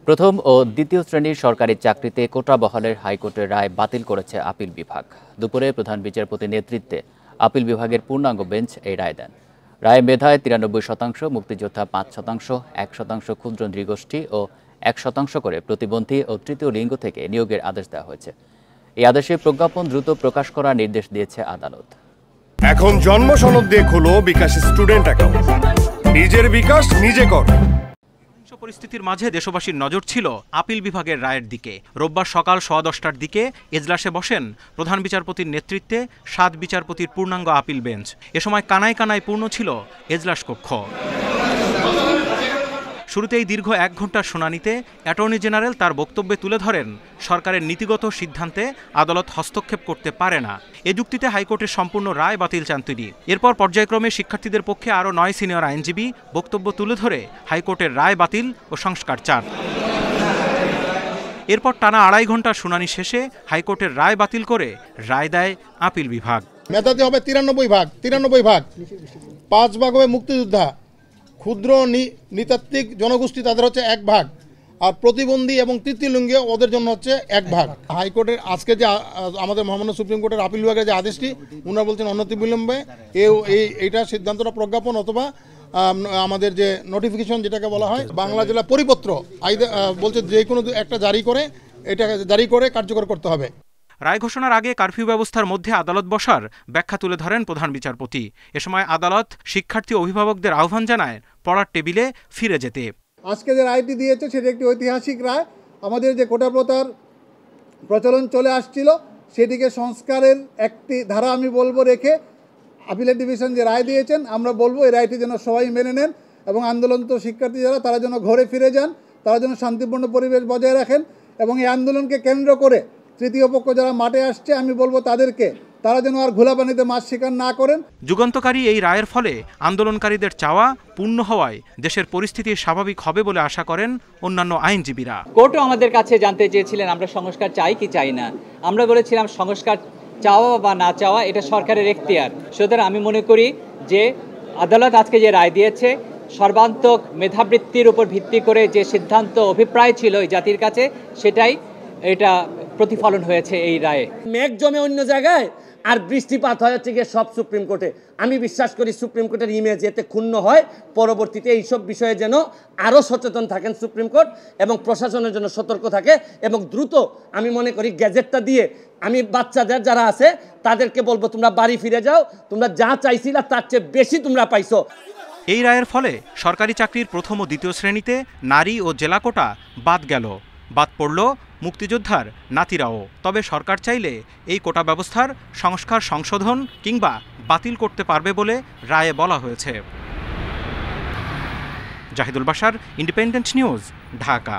প্রথম ও দ্বিতীয় শ্রেণীর সরকারি চাকরিতে কোটা বহালের হাইকোর্টের রায় বাতিল করেছে আপিল বিভাগ। দুপুরে প্রধান বিচারপতির নেতৃত্বে আপিল বিভাগের পূর্ণাঙ্গ বেঞ্চ এই রায় দেন। রায় মেধায় 93%, মুক্তিযোদ্ধা 5%, 1% ক্ষুদ্র নৃগোষ্ঠী ও 1% করে প্রতিবন্ধী ও তৃতীয় লিঙ্গ থেকে নিয়োগের আদেশ দেওয়া হয়েছে। এই আদেশে প্রজ্ঞাপন দ্রুত প্রকাশ করার নির্দেশ দিয়েছে আদালত। এখন জন্ম সনদ দিয়ে খোলো বিকাশ স্টুডেন্ট অ্যাকাউন্ট। নিজের বিকাশ নিজে কর। পরিস্থিতির মাঝে দেশবাসীর নজর ছিল আপিল বিভাগের রায়ের দিকে। রোববার সকাল 10:15টার দিকে এজলাসে বসেন প্রধান বিচারপতির নেতৃত্বে 7 বিচারপতির পূর্ণাঙ্গ আপিল বেঞ্চ। এ সময় কানায় কানায় পূর্ণ ছিল এজলাস কক্ষ। শুরুতেই দীর্ঘ 1 ঘণ্টার শুনানিতে অ্যাটর্নি জেনারেল তার বক্তব্যে তুলে ধরেন সরকারের নীতিগত সিদ্ধান্তে আদালত হস্তক্ষেপ করতে পারে না। এ যুক্তিতে হাইকোর্টের সম্পূর্ণ রায় বাতিল চান তিনি। এরপর পর্যায়ক্রমে শিক্ষার্থীদের পক্ষে আরও 9 সিনিয়র আইনজীবী বক্তব্য তুলে ধরে হাইকোর্টের রায় বাতিল ও সংস্কার চান। এরপর টানা 2.5 ঘণ্টার শুনানি শেষে হাইকোর্টের রায় বাতিল করে রায় দেয় আপিল বিভাগ। মেধাতে হবে 93 ভাগ, 5 ভাগ হবে মুক্তিযোদ্ধা, ক্ষুদ্র নৃতাত্ত্বিক জনগোষ্ঠী তাদের হচ্ছে 1 ভাগ, আর প্রতিবন্ধী এবং তৃতীয় লিঙ্গীয় ওদের জন্য হচ্ছে 1 ভাগ। হাইকোর্টের আজকে যে আমাদের মহামান্য সুপ্রিম কোর্টের আপিল বিভাগের যে আদেশটি উনারা বলছেন অনতিবিলম্বে এইটা সিদ্ধান্তটা প্রজ্ঞাপন অথবা আমাদের যে নোটিফিকেশন যেটাকে বলা হয় বাংলা জেলা পরিপত্র বলছে যে কোনো একটা জারি করে কার্যকর করতে হবে। রায় ঘোষণার আগে কারফিউ ব্যবস্থার মধ্যে আদালত বসার ব্যাখ্যা তুলে ধরেন প্রধান বিচারপতি। এ সময় আদালত শিক্ষার্থী অভিভাবকদের আহ্বান জানায় পড়ার টেবিলে ফিরে যেতে। আজকে যে রায়টি দিয়েছে সেটি একটি ঐতিহাসিক রায়। আমাদের যে কোটা প্রথার প্রচলন চলে আসছিল সেটিকে সংস্কারের একটি ধারা আমি বলবো রেখে আপিলেট ডিভিশন যে রায় দিয়েছেন আমরা বলবো এই রায়টি যেন সবাই মেনে নেন এবং আন্দোলনরত শিক্ষার্থী যারা তারা যেন ঘরে ফিরে যান, তারা যেন শান্তিপূর্ণ পরিবেশ বজায় রাখেন এবং এই আন্দোলনকে কেন্দ্র করে তৃতীয় পক্ষ যারা মাঠে আসছে আমি বলবো তারা যেন আর ঘোলা পানিতে মাছ শিকার না করেন। যুগান্তকারী এই রায়ের ফলে আন্দোলনকারীদের চাওয়া পূর্ণ হওয়ায় দেশের পরিস্থিতি স্বাভাবিক হবে বলে আশা করেন অন্যান্য আইনজীবীরা। কোর্টও আমাদের কাছে জানতে চেয়েছিলেন আমরা সংস্কার চাই কি চাই না। আমরা বলেছিলাম সংস্কার চাওয়া বা না চাওয়া এটা সরকারের এখতিয়ার। সুতরাং আমি মনে করি যে আদালত আজকে যে রায় দিয়েছে সর্বান্তক মেধাবৃত্তির উপর ভিত্তি করে যে সিদ্ধান্ত অভিপ্রায় ছিল এই জাতির কাছে সেটাই এটা প্রতিফলন হয়েছে এই রায়ে। মেঘ জমে অন্য জায়গায় আর বৃষ্টিপাত হয় হচ্ছে গিয়ে সব সুপ্রিম কোর্টে। আমি বিশ্বাস করি সুপ্রিম কোর্টের ইমেজ এতে ক্ষুণ্ণ হয়। পরবর্তীতে এইসব বিষয়ে যেন আরও সচেতন থাকেন সুপ্রিম কোর্ট এবং প্রশাসনের জন্য সতর্ক থাকে এবং দ্রুত আমি মনে করি গ্যাজেটটা দিয়ে আমি বাচ্চাদের যারা আছে তাদেরকে বলবো তোমরা বাড়ি ফিরে যাও, তোমরা যা চাইছিলা তার চেয়ে বেশি তোমরা পাইছো। এই রায়ের ফলে সরকারি চাকরির প্রথম ও দ্বিতীয় শ্রেণীতে নারী ও জেলা কোটা বাদ গেল। বাদ পড়ল মুক্তিযোদ্ধার নাতিরাও। তবে সরকার চাইলে এই কোটা ব্যবস্থার সংস্কার সংশোধন কিংবা বাতিল করতে পারবে বলে রায়ে বলা হয়েছে। Zahidul Bashar, Independent News, Dhaka.